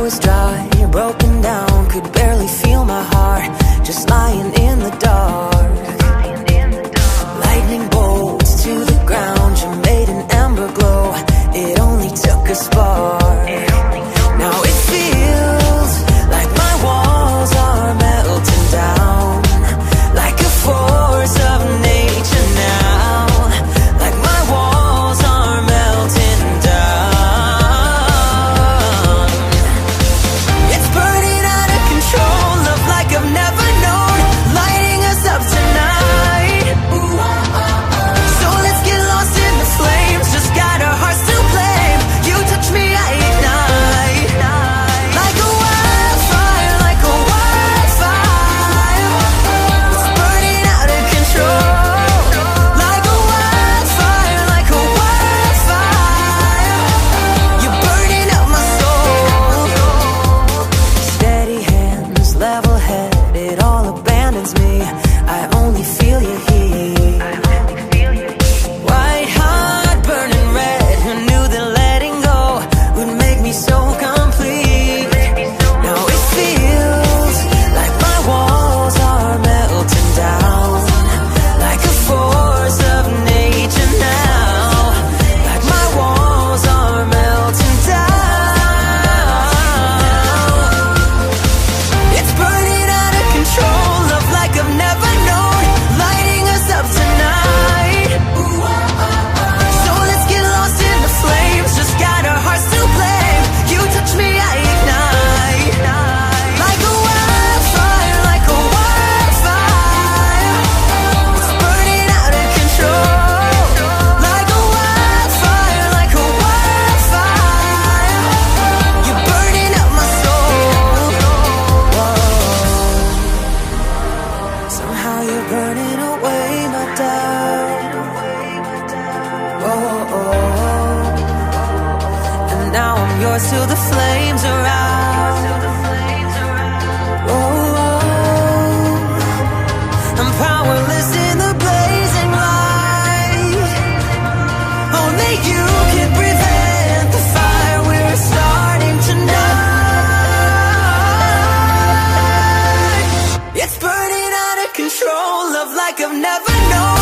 was dry, broken down, could barely feel my heart, just lying in the dark. Lightning bolts to the ground, you made an ember glow, it only took a spark. Now it feels like my walls are melting down, like a force of nature now, like my walls are melting down. It's burning out of control, love like I've never known, lighting us up tonight. So let's get lost in the flames, just got our hearts to blame. You touch me, I ignite, like a wildfire, like a wildfire. It's burning out of control, like a wildfire, like a wildfire. You're burning up my soul. Steady hands, level head, it all abandons me. I only feel your heat. White heart burning red, who knew that letting go would make me so complete. Now it feels like my walls are melting down, like a force of nature now, like my walls are melting down. It's burning out of control, love like I've never known, lighting us up tonight. So let's get lost in the flames, just got our hearts to blame. You touch me, I ignite, like a wildfire, like a wildfire. It's burning out of control, like a wildfire, like a wildfire. You're burning up my soul. Whoa. Somehow you're burning away my doubt. Whoa. And now I'm yours till the flames are out. Whoa. I'm powerless in the blazing light. Only you can prevent the fire we're starting tonight. It's burning out of control, love like I've never known.